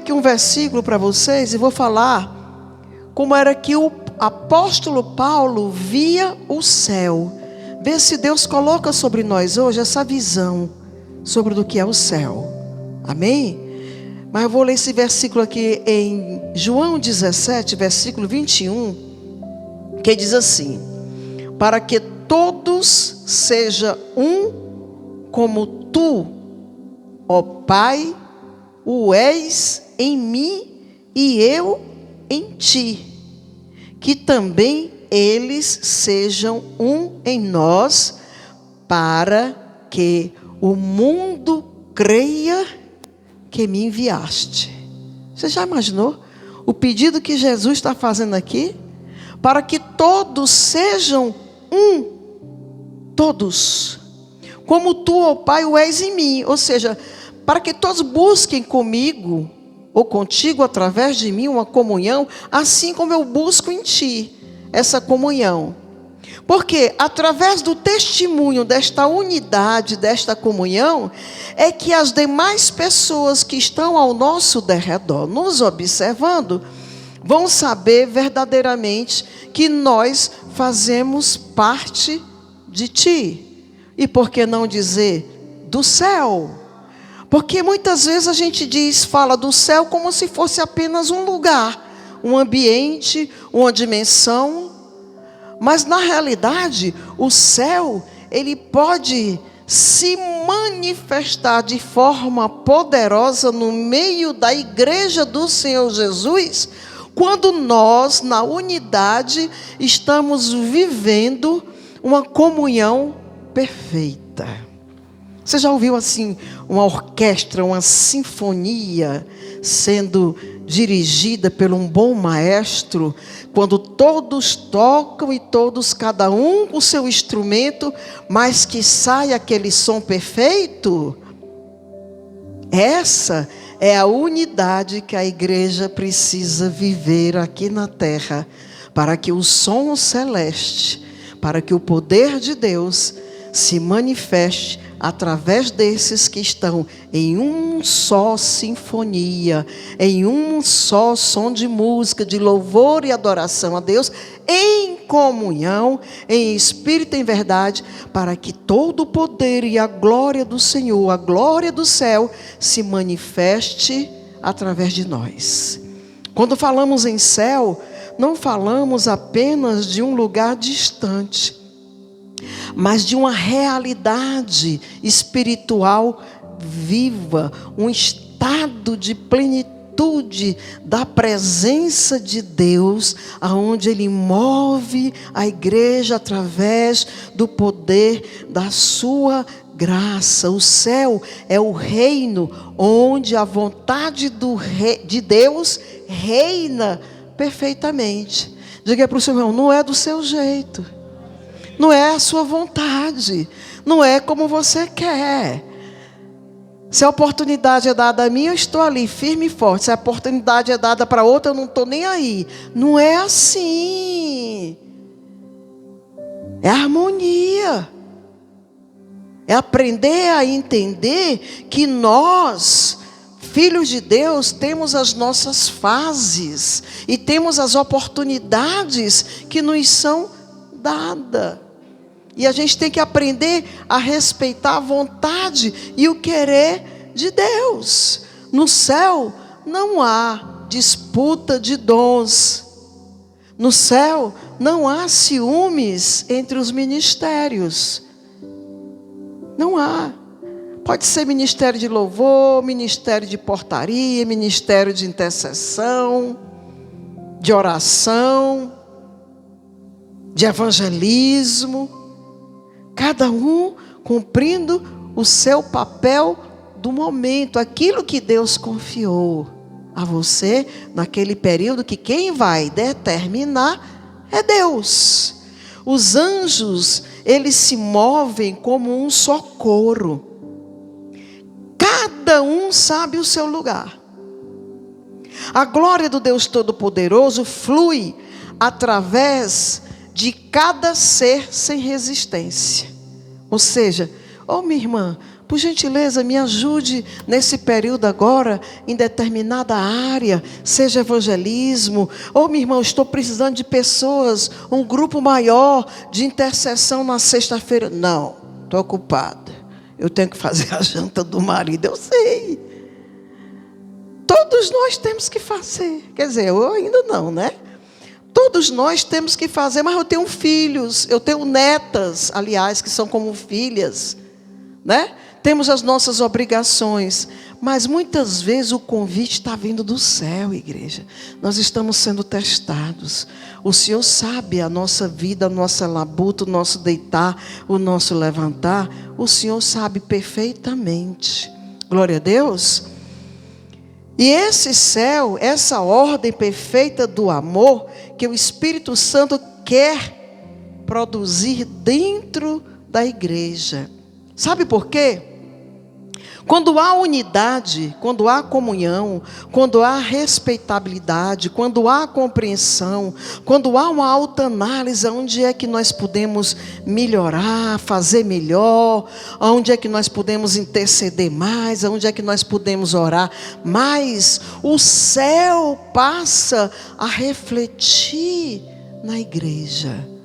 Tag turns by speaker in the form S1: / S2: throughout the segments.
S1: aqui um versículo para vocês e vou falar como era que o apóstolo Paulo via o céu. Vê se Deus coloca sobre nós hoje essa visão sobre do que é o céu. Amém? Mas eu vou ler esse versículo aqui em João 17, versículo 21, que diz assim: para que todos sejam um, como tu, ó Pai, o és em mim e eu em ti, que também eles sejam um em nós, para que o mundo creia que me enviaste. Você já imaginou o pedido que Jesus está fazendo aqui? Para que todos sejam um, todos, como tu, ó Pai, o és em mim. Ou seja, para que todos busquem comigo, ou contigo, através de mim, uma comunhão, assim como eu busco em ti essa comunhão. Porque através do testemunho desta unidade, desta comunhão, é que as demais pessoas que estão ao nosso derredor, nos observando, vão saber verdadeiramente que nós fazemos parte de ti. E por que não dizer do céu? Porque muitas vezes a gente fala do céu como se fosse apenas um lugar, um ambiente, uma dimensão. Mas na realidade, o céu, ele pode se manifestar de forma poderosa no meio da igreja do Senhor Jesus, quando nós, na unidade, estamos vivendo uma comunhão perfeita. Você já ouviu assim uma orquestra, uma sinfonia sendo dirigida por um bom maestro, quando todos tocam e todos, cada um com o seu instrumento, mas que sai aquele som perfeito? Essa é a unidade que a igreja precisa viver aqui na terra, para que o som celeste, para que o poder de Deus se manifeste através desses que estão em um só sinfonia, em um só som de música, de louvor e adoração a Deus, em comunhão, em espírito e em verdade, para que todo o poder e a glória do Senhor, a glória do céu, se manifeste através de nós. Quando falamos em céu, não falamos apenas de um lugar distante, mas de uma realidade espiritual viva, um estado de plenitude da presença de Deus, aonde Ele move a igreja através do poder da sua graça. O céu é o reino onde a vontade de Deus reina perfeitamente. Diga para o seu irmão, não é do seu jeito. Não é a sua vontade, não é como você quer. Se a oportunidade é dada a mim, eu estou ali, firme e forte. Se a oportunidade é dada para outra, eu não estou nem aí. Não é assim. É harmonia. É aprender a entender que nós, filhos de Deus, temos as nossas fases e temos as oportunidades que nos são dadas. E a gente tem que aprender a respeitar a vontade e o querer de Deus. No céu não há disputa de dons. No céu não há ciúmes entre os ministérios. Não há. Pode ser ministério de louvor, ministério de portaria, ministério de intercessão, de oração, de evangelismo. Cada um cumprindo o seu papel do momento, aquilo que Deus confiou a você naquele período, que quem vai determinar é Deus. Os anjos, eles se movem como um só coro. Cada um sabe o seu lugar. A glória do Deus Todo-Poderoso flui através de cada ser sem resistência. Ou seja, minha irmã, Por gentileza, me ajude nesse período agora, em determinada área, seja evangelismo, ou, meu irmão, estou precisando de pessoas, um grupo maior de intercessão na sexta-feira. Não, estou ocupada. Eu tenho que fazer a janta do marido, eu sei. Todos nós temos que fazer. Quer dizer, eu ainda não, né? Todos nós temos que fazer, mas eu tenho filhos, eu tenho netas, aliás, que são como filhas, né? Temos as nossas obrigações, mas muitas vezes o convite está vindo do céu, igreja. Nós estamos sendo testados. O Senhor sabe a nossa vida, a nossa labuta, o nosso deitar, o nosso levantar. O Senhor sabe perfeitamente. Glória a Deus. E esse céu, essa ordem perfeita do amor, que o Espírito Santo quer produzir dentro da igreja. Sabe por quê? Quando há unidade, quando há comunhão, quando há respeitabilidade, quando há compreensão, quando há uma autoanálise, onde é que nós podemos melhorar, fazer melhor, onde é que nós podemos interceder mais, onde é que nós podemos orar mais, o céu passa a refletir na igreja.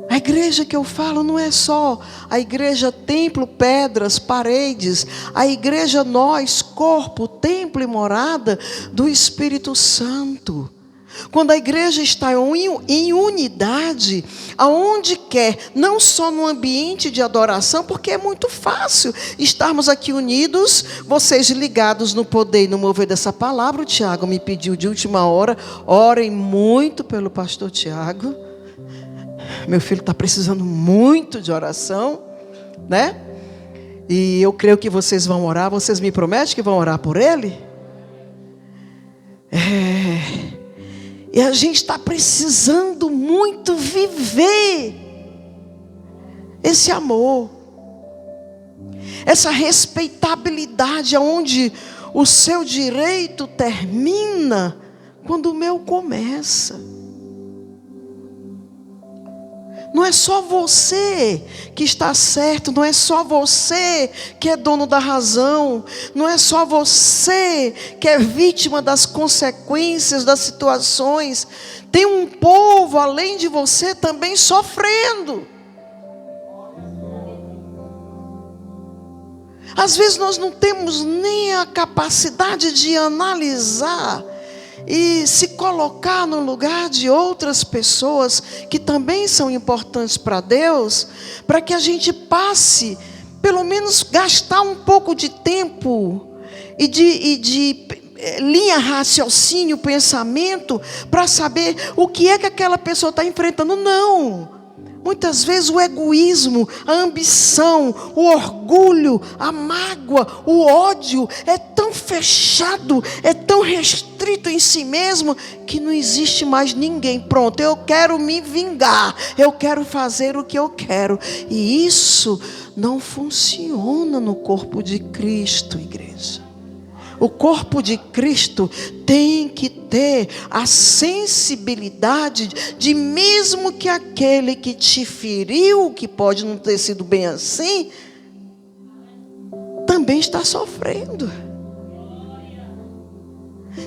S1: A igreja que eu falo não é só a igreja templo, pedras, paredes. A igreja nós, corpo, templo e morada do Espírito Santo. Quando a igreja está em unidade, aonde quer, não só no ambiente de adoração, porque é muito fácil estarmos aqui unidos, vocês ligados no poder e no mover dessa palavra. O Tiago me pediu de última hora, orem muito pelo pastor Tiago. Meu filho está precisando muito de oração, né? E eu creio que vocês vão orar. Vocês me prometem que vão orar por ele? E a gente está precisando muito viver esse amor, essa respeitabilidade, onde o seu direito termina quando o meu começa. Não é só você que está certo, não é só você que é dono da razão, não é só você que é vítima das consequências das situações. Tem um povo além de você também sofrendo. Às vezes nós não temos nem a capacidade de analisar e se colocar no lugar de outras pessoas que também são importantes para Deus, para que a gente passe, pelo menos gastar um pouco de tempo e de linha, raciocínio, pensamento, para saber o que é que aquela pessoa está enfrentando. Não. Muitas vezes o egoísmo, a ambição, o orgulho, a mágoa, o ódio é tão fechado, é tão restrito em si mesmo, que não existe mais ninguém. Pronto, eu quero me vingar, eu quero fazer o que eu quero. E isso não funciona no corpo de Cristo, igreja. O corpo de Cristo tem que ter a sensibilidade de, mesmo que aquele que te feriu, que pode não ter sido bem assim, também está sofrendo.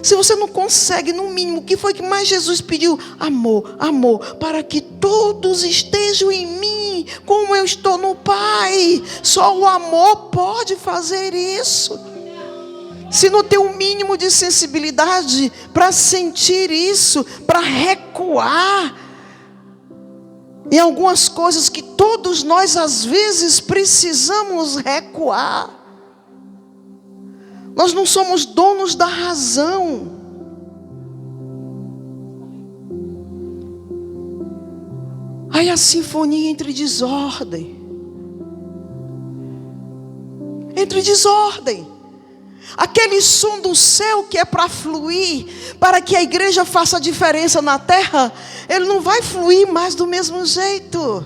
S1: Se você não consegue, no mínimo, o que foi que mais Jesus pediu? Amor, amor, para que todos estejam em mim, como eu estou no Pai. Só o amor pode fazer isso. Se não tem o mínimo de sensibilidade para sentir isso, para recuar em algumas coisas que todos nós às vezes precisamos recuar. Nós não somos donos da razão. Aí a sinfonia entre desordem. Entre desordem. Aquele som do céu que é para fluir, para que a igreja faça a diferença na terra, ele não vai fluir mais do mesmo jeito.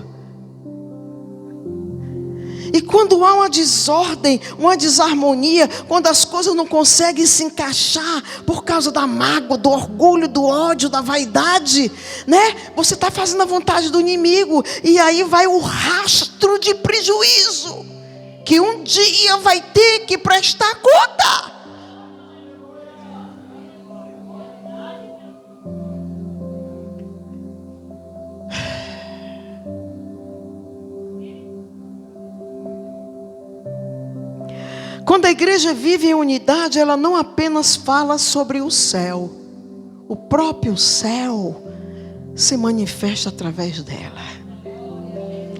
S1: E quando há uma desordem, uma desarmonia, quando as coisas não conseguem se encaixar por causa da mágoa, do orgulho, do ódio, da vaidade, né? Você está fazendo a vontade do inimigo, e aí vai o rastro de prejuízo. que um dia vai ter que prestar conta. Quando a igreja vive em unidade, ela não apenas fala sobre o céu. O próprio céu se manifesta através dela.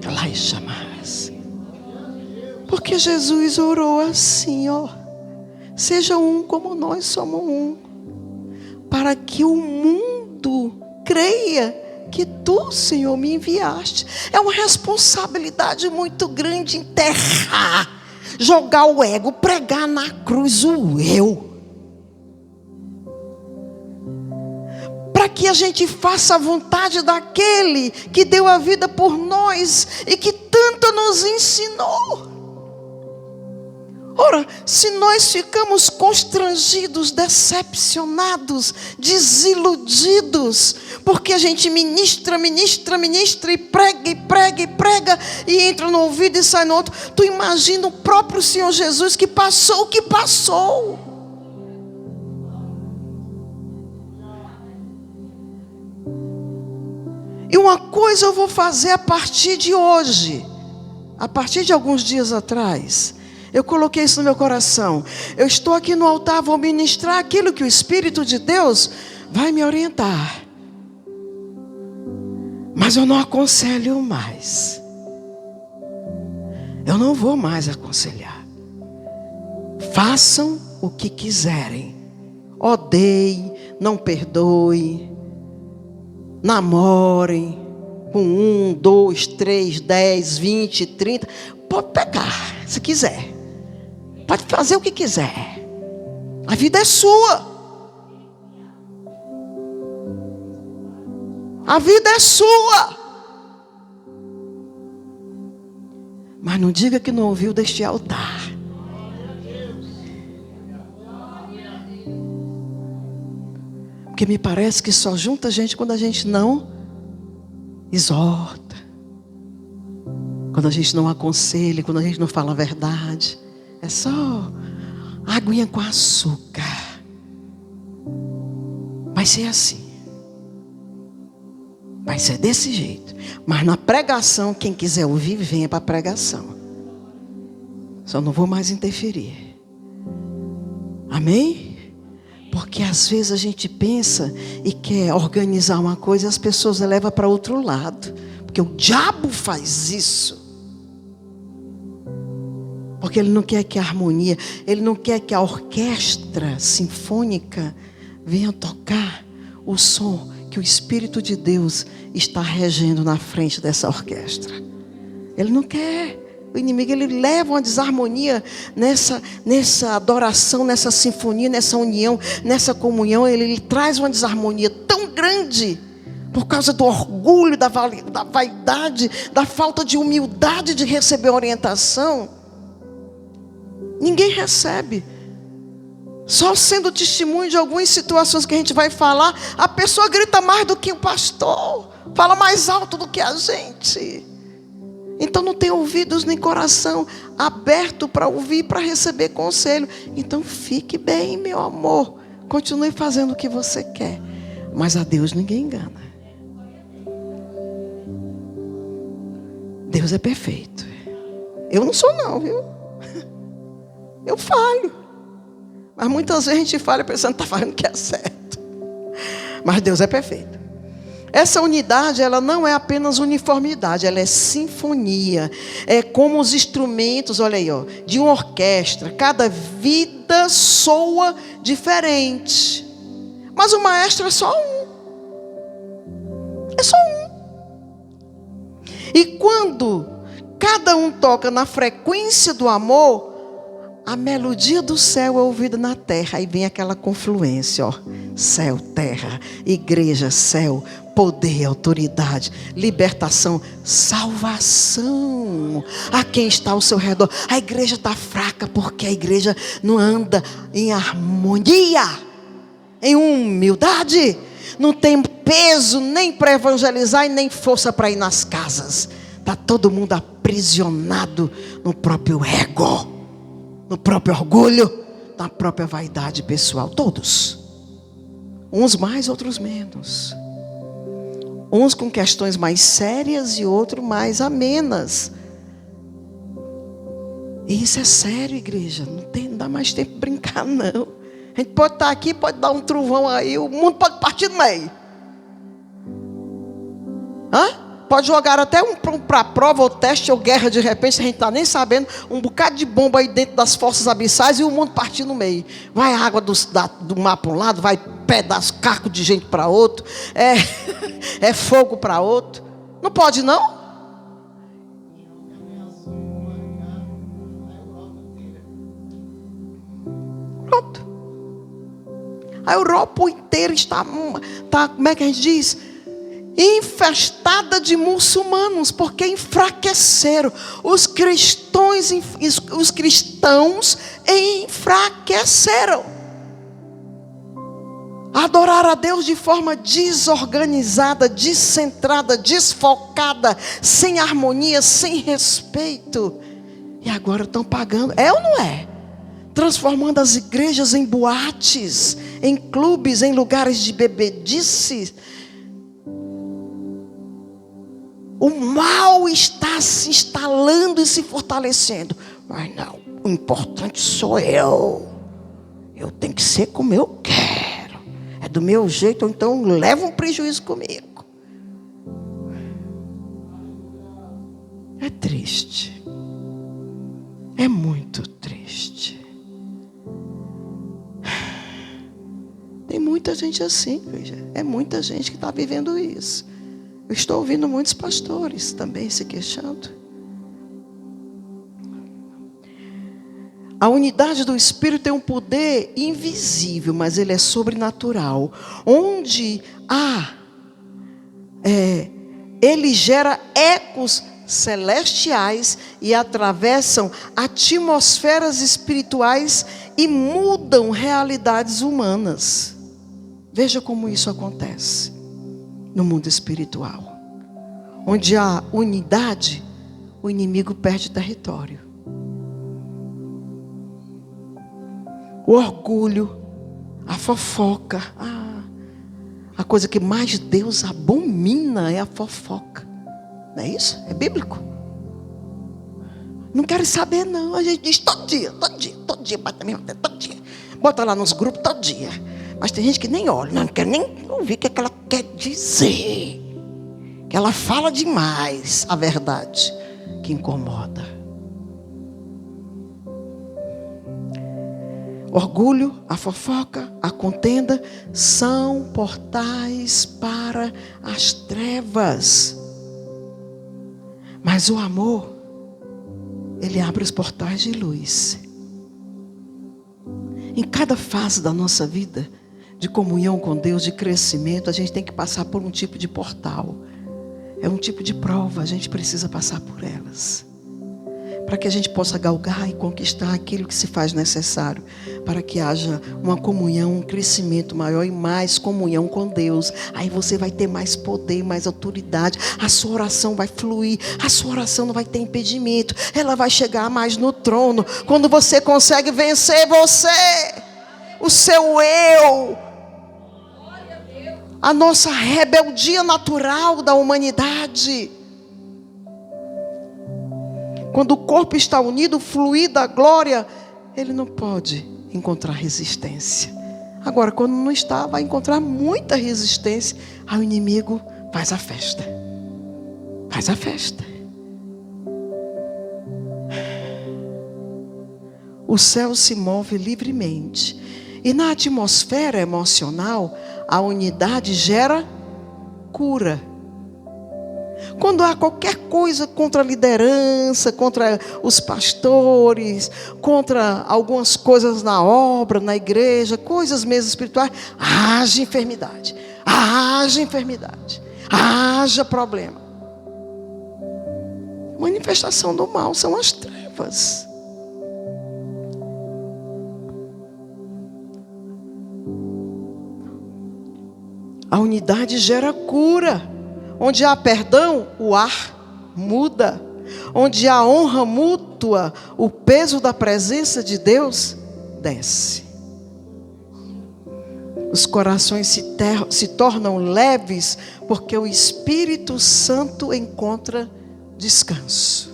S1: Ela é chamada. Porque Jesus orou assim, ó. Seja um como nós somos um. Para que o mundo creia que tu, Senhor, me enviaste. É uma responsabilidade muito grande enterrar, jogar o ego, pregar na cruz o eu. Para que a gente faça a vontade daquele que deu a vida por nós e que tanto nos ensinou. Ora, se nós ficamos constrangidos, decepcionados, desiludidos, porque a gente ministra e prega e entra no ouvido e sai no outro, tu imagina o próprio Senhor Jesus que passou o que passou. E uma coisa eu vou fazer a partir de hoje, a partir de alguns dias atrás. Eu coloquei isso no meu coração. Eu estou aqui no altar, vou ministrar aquilo que o Espírito de Deus vai me orientar. Mas eu não aconselho mais. Eu não vou mais aconselhar. Façam o que quiserem. Odeiem, não perdoem. Namorem com 1, 2, 3, 10, 20, 30. Pode pegar, se quiser. Pode fazer o que quiser. A vida é sua. A vida é sua. Mas não diga que não ouviu deste altar. Porque me parece que só junta gente quando a gente não exorta. Quando a gente não aconselha, quando a gente não fala a verdade. É só aguinha com açúcar. Vai ser assim. Vai ser desse jeito. Mas na pregação, quem quiser ouvir, venha para a pregação. Só não vou mais interferir. Amém? Porque às vezes a gente pensa e quer organizar uma coisa e as pessoas levam para outro lado. Porque o diabo faz isso. Porque ele não quer que a harmonia, ele não quer que a orquestra sinfônica venha tocar o som que o Espírito de Deus está regendo na frente dessa orquestra. Ele não quer. O inimigo, ele leva uma desarmonia nessa adoração, nessa sinfonia, nessa união, nessa comunhão. Ele traz uma desarmonia tão grande por causa do orgulho, da vaidade, da falta de humildade de receber orientação. Ninguém recebe. Só sendo testemunho de algumas situações que a gente vai falar, a pessoa grita mais do que o pastor, fala mais alto do que a gente. Então não tem ouvidos nem coração aberto para ouvir, para receber conselho. Então fique bem, meu amor. Continue fazendo o que você quer. Mas a Deus ninguém engana. Deus é perfeito. Eu não sou não, viu? Eu falho. Mas muitas vezes a gente falha pensando que está fazendo o que é certo. Mas Deus é perfeito. Essa unidade, ela não é apenas uniformidade, ela é sinfonia. É como os instrumentos, olha aí, ó, de uma orquestra. Cada vida soa diferente. Mas o maestro é só um. É só um. E quando cada um toca na frequência do amor, a melodia do céu é ouvida na terra. Aí vem aquela confluência, ó. Céu, terra, igreja, céu, poder, autoridade, libertação, salvação. A quem está ao seu redor. A igreja está fraca porque a igreja não anda em harmonia, em humildade. Não tem peso nem para evangelizar e nem força para ir nas casas. Está todo mundo aprisionado no próprio ego, no próprio orgulho, na própria vaidade pessoal. Todos. Uns mais, outros menos. Uns com questões mais sérias e outros mais amenas. E isso é sério, igreja. Não dá mais tempo de brincar, não. A gente pode estar aqui, pode dar um trovão aí, o mundo pode partir no meio. Pode jogar até para a prova, ou teste, ou guerra de repente, a gente está nem sabendo, um bocado de bomba aí dentro das forças abissais e o mundo partir no meio. Vai água do mar para um lado, vai pedaço, caco de gente para outro, é fogo para outro. Não pode não? Pronto. A Europa inteira está, como é que a gente diz? Infestada de muçulmanos, porque enfraqueceram. Os cristãos enfraqueceram. Adorar a Deus de forma desorganizada, descentrada, desfocada, sem harmonia, sem respeito. E agora estão pagando, é ou não é? Transformando as igrejas em boates, em clubes, em lugares de bebedice. O mal está se instalando e se fortalecendo. Mas não, o importante sou eu. Eu tenho que ser como eu quero. É do meu jeito, ou então leva um prejuízo comigo. É triste. É muito triste. Tem muita gente assim, veja. É muita gente que está vivendo isso. Eu estou ouvindo muitos pastores também se queixando. A unidade do Espírito tem um poder invisível, mas ele é sobrenatural. Onde ele gera ecos celestiais e atravessam atmosferas espirituais e mudam realidades humanas. Veja como isso acontece no mundo espiritual. Onde há unidade, o inimigo perde território. O orgulho, a fofoca, a coisa que mais Deus abomina é a fofoca. Não é isso? É bíblico. Não quero saber não. A gente diz todo dia, bota mesmo, todo dia. Bota lá nos grupos todo dia. Mas tem gente que nem olha, não quer nem ouvir o que ela quer dizer. Que ela fala demais a verdade, que incomoda. Orgulho, a fofoca, a contenda são portais para as trevas. Mas o amor, ele abre os portais de luz. Em cada fase da nossa vida, de comunhão com Deus, de crescimento, a gente tem que passar por um tipo de portal. É um tipo de prova, a gente precisa passar por elas. Para que a gente possa galgar e conquistar aquilo que se faz necessário. Para que haja uma comunhão, um crescimento maior e mais comunhão com Deus. Aí você vai ter mais poder, mais autoridade. A sua oração vai fluir. A sua oração não vai ter impedimento. Ela vai chegar mais no trono. Quando você consegue vencer você, o seu eu, a nossa rebeldia natural da humanidade. Quando o corpo está unido, o fluir da glória, ele não pode encontrar resistência. Agora, quando não está, vai encontrar muita resistência. Aí o inimigo faz a festa. Faz a festa. O céu se move livremente. E na atmosfera emocional, a unidade gera cura. Quando há qualquer coisa contra a liderança, contra os pastores, contra algumas coisas na obra, na igreja, coisas mesmo espirituais, haja enfermidade, haja problema. Manifestação do mal são as trevas. A unidade gera cura. Onde há perdão, o ar muda. Onde há honra mútua, o peso da presença de Deus desce. Os corações se tornam leves, porque o Espírito Santo encontra descanso.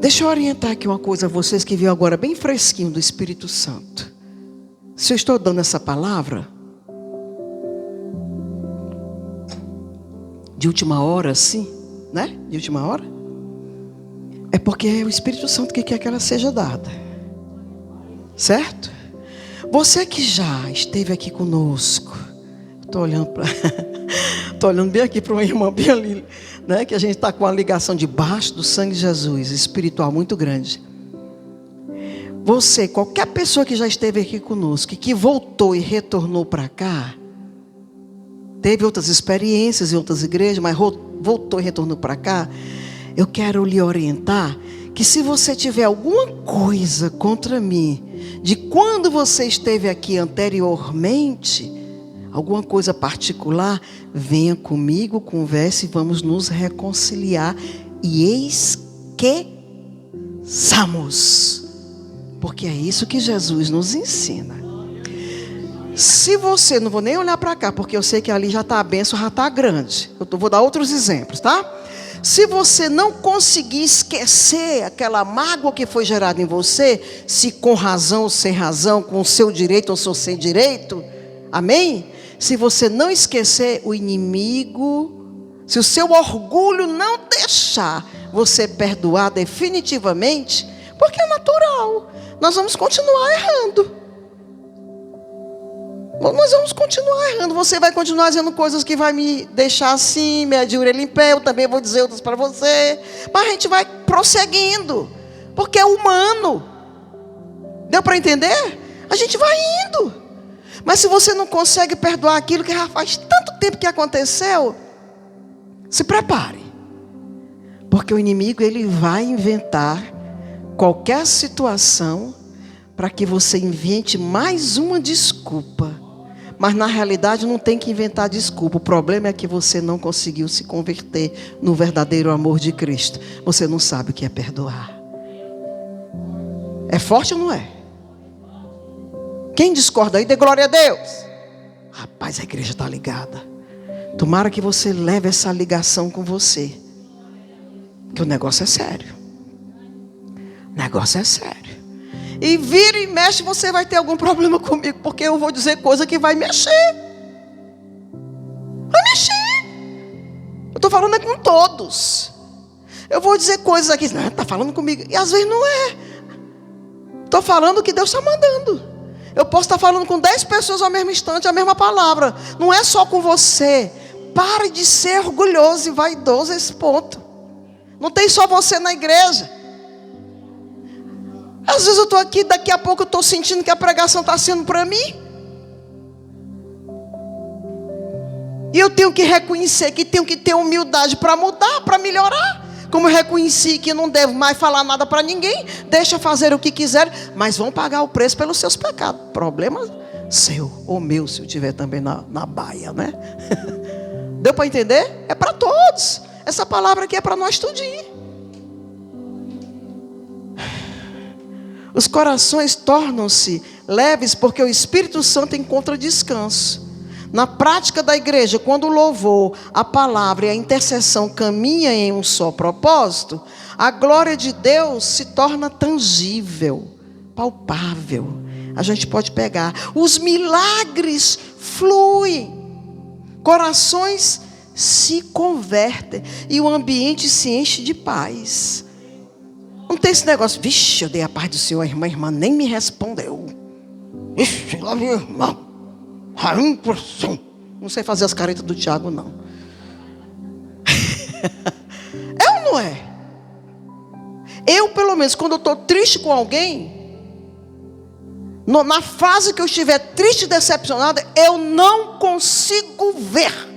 S1: Deixa eu orientar aqui uma coisa a vocês que viram agora bem fresquinho do Espírito Santo. Se eu estou dando essa palavra de última hora, sim, né? De última hora, é porque é o Espírito Santo que quer que ela seja dada. Certo? Você que já esteve aqui conosco, estou olhando bem aqui para uma irmã bem ali, né? Que a gente está com uma ligação debaixo do sangue de Jesus, espiritual muito grande. Você, qualquer pessoa que já esteve aqui conosco, que voltou e retornou para cá, teve outras experiências em outras igrejas, mas voltou e retornou para cá, eu quero lhe orientar que se você tiver alguma coisa contra mim, de quando você esteve aqui anteriormente, alguma coisa particular, venha comigo, converse e vamos nos reconciliar e esqueçamos. Porque é isso que Jesus nos ensina. Se você, não vou nem olhar para cá, porque eu sei que ali já está a bênção, já está grande. Eu vou dar outros exemplos, tá? Se você não conseguir esquecer aquela mágoa que foi gerada em você, se com razão ou sem razão, com o seu direito ou sem direito, amém? Se você não esquecer o inimigo, se o seu orgulho não deixar você perdoar definitivamente, porque é natural, nós vamos continuar errando. Nós vamos continuar errando. Você vai continuar dizendo coisas que vai me deixar assim, minha de orelha em pé. Eu também vou dizer outras para você. Mas a gente vai prosseguindo, porque é humano. Deu para entender? A gente vai indo. Mas se você não consegue perdoar aquilo que já faz tanto tempo que aconteceu, se prepare, porque o inimigo ele vai inventar qualquer situação para que você invente mais uma desculpa. Mas na realidade não tem que inventar desculpa. O problema é que você não conseguiu se converter no verdadeiro amor de Cristo. Você não sabe o que é perdoar. É forte ou não é? Quem discorda aí, dê glória a Deus. Rapaz, a igreja está ligada. Tomara que você leve essa ligação com você. Que o negócio é sério. O negócio é sério. E vira e mexe, você vai ter algum problema comigo, porque eu vou dizer coisa que vai mexer. Vai mexer. Eu estou falando é com todos. Eu vou dizer coisas aqui, não, está falando comigo. E às vezes não é. Estou falando o que Deus está mandando. Eu posso estar falando com 10 pessoas ao mesmo instante, a mesma palavra. Não é só com você. Pare de ser orgulhoso e vaidoso a esse ponto. Não tem só você na igreja. Às vezes eu estou aqui, daqui a pouco eu estou sentindo que a pregação está sendo para mim. E eu tenho que reconhecer que tenho que ter humildade para mudar, para melhorar. Como eu reconheci que não devo mais falar nada para ninguém, deixa fazer o que quiser, mas vão pagar o preço pelos seus pecados. Problema seu, ou meu, se eu estiver também na baia, né? Deu para entender? É para todos. Essa palavra aqui é para nós tudinho. Os corações tornam-se leves porque o Espírito Santo encontra descanso. Na prática da igreja, quando o louvor, a palavra e a intercessão caminham em um só propósito, a glória de Deus se torna tangível, palpável. A gente pode pegar. Os milagres fluem. Corações se convertem e o ambiente se enche de paz. Não tem esse negócio, vixe, eu dei a paz do Senhor, a irmã nem me respondeu. Vixe, lá minha irmã. Não sei fazer as caretas do Tiago, não. É ou não é? Eu, pelo menos, quando eu estou triste com alguém, na fase que eu estiver triste e decepcionada, eu não consigo ver.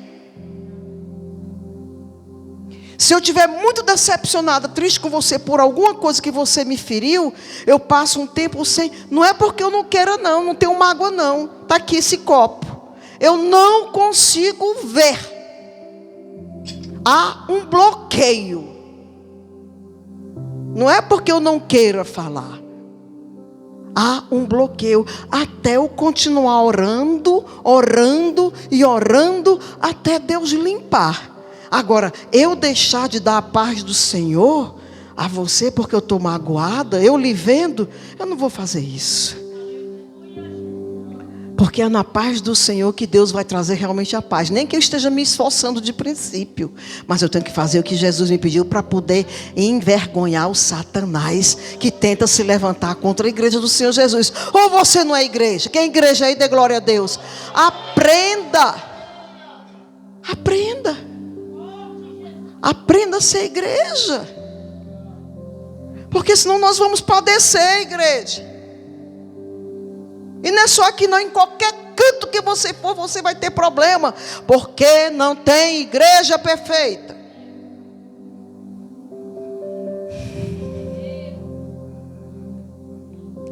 S1: Se eu estiver muito decepcionada, triste com você por alguma coisa que você me feriu, eu passo um tempo sem. Não é porque eu não queira, não tenho mágoa, não. Está aqui esse copo. eu não consigo ver. Há um bloqueio. Não é porque eu não queira falar. Há um bloqueio até eu continuar orando, orando e orando até Deus limpar. Agora, eu deixar de dar a paz do Senhor a você porque eu estou magoada, eu lhe vendo, eu não vou fazer isso. Porque é na paz do Senhor que Deus vai trazer realmente a paz. Nem que eu esteja me esforçando de princípio, mas eu tenho que fazer o que Jesus me pediu para poder envergonhar o Satanás que tenta se levantar contra a igreja do Senhor Jesus. Ou você não é igreja? Quem é igreja aí, dê glória a Deus. Aprenda. Aprenda. Aprenda a ser igreja. Porque senão nós vamos padecer, igreja. E não é só aqui não, em qualquer canto que você for, você vai ter problema. Porque não tem igreja perfeita.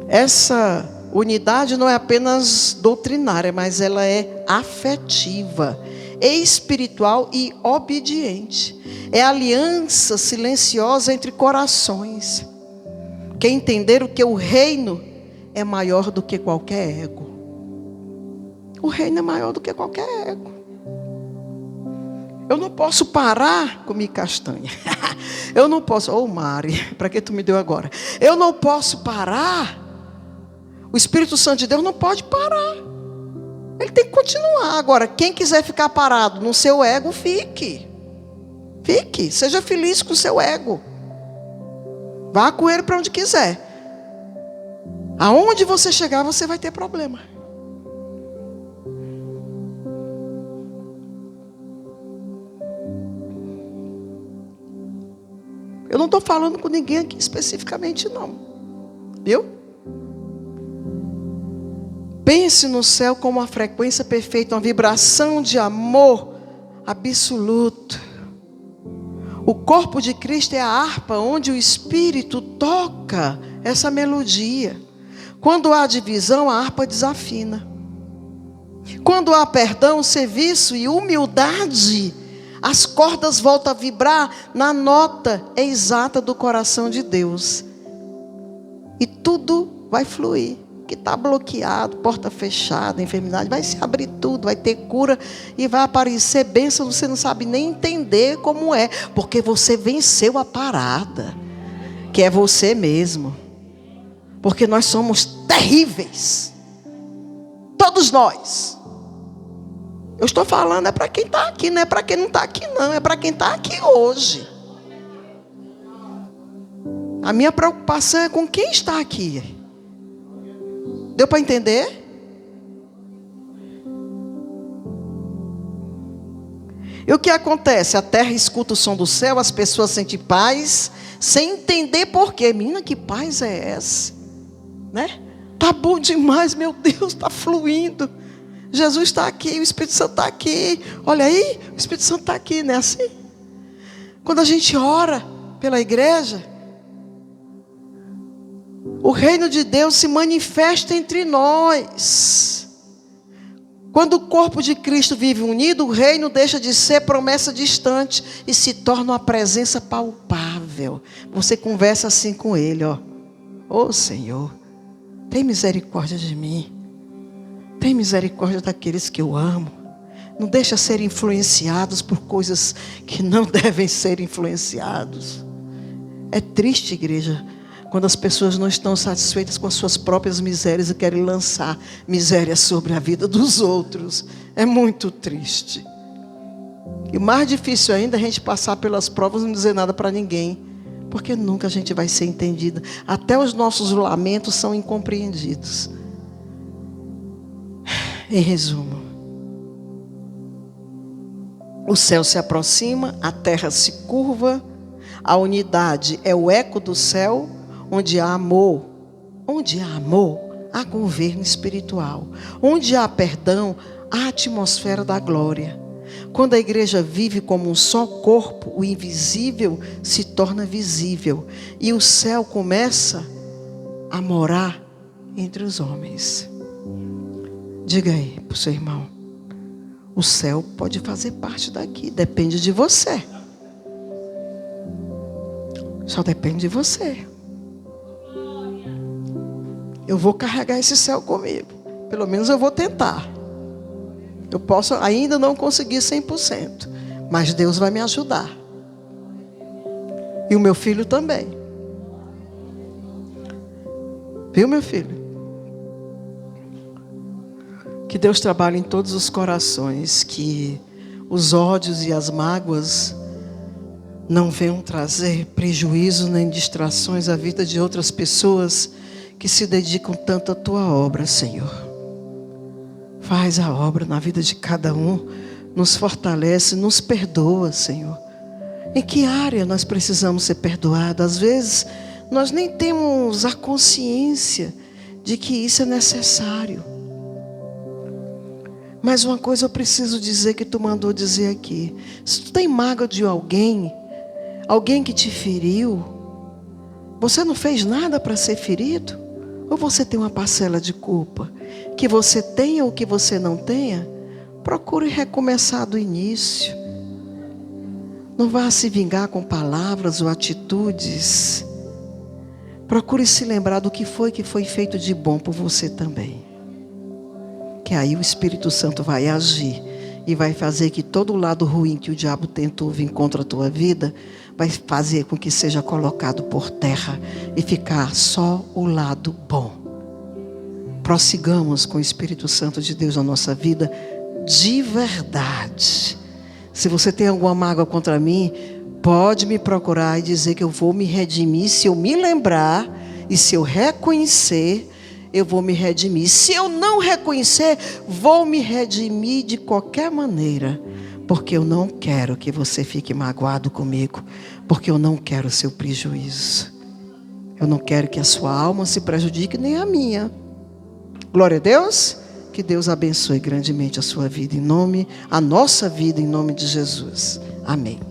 S1: Essa unidade não é apenas doutrinária, mas ela é afetiva, espiritual e obediente. É aliança silenciosa entre corações. Quer entender o que o reino é maior do que qualquer ego. O reino é maior do que qualquer ego. Eu não posso parar comer castanha. Eu não posso. Ô Mari, para que tu me deu agora? Eu não posso parar. O Espírito Santo de Deus não pode parar. Ele tem que continuar. Agora, quem quiser ficar parado no seu ego, fique. Fique. Seja feliz com o seu ego. Vá com ele para onde quiser. Aonde você chegar, você vai ter problema. Eu não estou falando com ninguém aqui especificamente, não. Viu? Pense no céu como uma frequência perfeita, uma vibração de amor absoluto. O corpo de Cristo é a harpa onde o Espírito toca essa melodia. Quando há divisão, a harpa desafina. Quando há perdão, serviço e humildade, as cordas voltam a vibrar na nota exata do coração de Deus. E tudo vai fluir. Que está bloqueado, porta fechada, enfermidade, vai se abrir tudo, vai ter cura e vai aparecer bênção, você não sabe nem entender como é, porque você venceu a parada, que é você mesmo. Porque nós somos terríveis. Todos nós. Eu estou falando é para quem está aqui, não é para quem não está aqui não, é para quem está aqui hoje. A minha preocupação é com quem está aqui. Deu para entender? E o que acontece? A terra escuta o som do céu, as pessoas sentem paz, sem entender por quê. Menina, que paz é essa? Né? Tá bom demais, meu Deus, está fluindo. Jesus está aqui, o Espírito Santo está aqui. Olha aí, o Espírito Santo está aqui, não é assim? Quando a gente ora pela igreja, o reino de Deus se manifesta entre nós. Quando o corpo de Cristo vive unido, o reino deixa de ser promessa distante e se torna uma presença palpável. Você conversa assim com Ele, ó. Ô Senhor, tem misericórdia de mim. Tem misericórdia daqueles que eu amo. Não deixa ser influenciados por coisas que não devem ser influenciados. É triste, igreja, quando as pessoas não estão satisfeitas com as suas próprias misérias e querem lançar miséria sobre a vida dos outros. É muito triste. E o mais difícil ainda é a gente passar pelas provas e não dizer nada para ninguém. Porque nunca a gente vai ser entendida. Até os nossos lamentos são incompreendidos. Em resumo, o céu se aproxima, a terra se curva, a unidade é o eco do céu. Onde há amor, há governo espiritual. Onde há perdão, há atmosfera da glória. Quando a igreja vive como um só corpo, o invisível se torna visível. E o céu começa a morar entre os homens. Diga aí para o seu irmão: O céu pode fazer parte daqui, depende de você. Só depende de você. Eu vou carregar esse céu comigo. Pelo menos eu vou tentar. Eu posso ainda não conseguir 100%, mas Deus vai me ajudar. E o meu filho também. Viu, meu filho? Que Deus trabalhe em todos os corações, que os ódios e as mágoas não venham trazer prejuízo nem distrações à vida de outras pessoas que se dedicam tanto à tua obra, Senhor. Faz a obra na vida de cada um, nos fortalece, nos perdoa, Senhor. Em que área nós precisamos ser perdoados? Às vezes nós nem temos a consciência de que isso é necessário. Mas uma coisa eu preciso dizer que tu mandou dizer aqui. Se tu tem mágoa de alguém que te feriu, você não fez nada para ser ferido? Ou você tem uma parcela de culpa? Que você tenha ou que você não tenha, procure recomeçar do início. Não vá se vingar com palavras ou atitudes. Procure se lembrar do que foi feito de bom por você também. Que aí o Espírito Santo vai agir e vai fazer que todo o lado ruim que o diabo tentou vir contra a tua vida, vai fazer com que seja colocado por terra e ficar só o lado bom. Prossigamos com o Espírito Santo de Deus na nossa vida de verdade. Se você tem alguma mágoa contra mim, pode me procurar e dizer que eu vou me redimir. Se eu me lembrar e se eu reconhecer, eu vou me redimir. Se eu não reconhecer, vou me redimir de qualquer maneira. Porque eu não quero que você fique magoado comigo. Porque eu não quero o seu prejuízo. Eu não quero que a sua alma se prejudique, nem a minha. Glória a Deus. Que Deus abençoe grandemente a sua vida a nossa vida em nome de Jesus. Amém.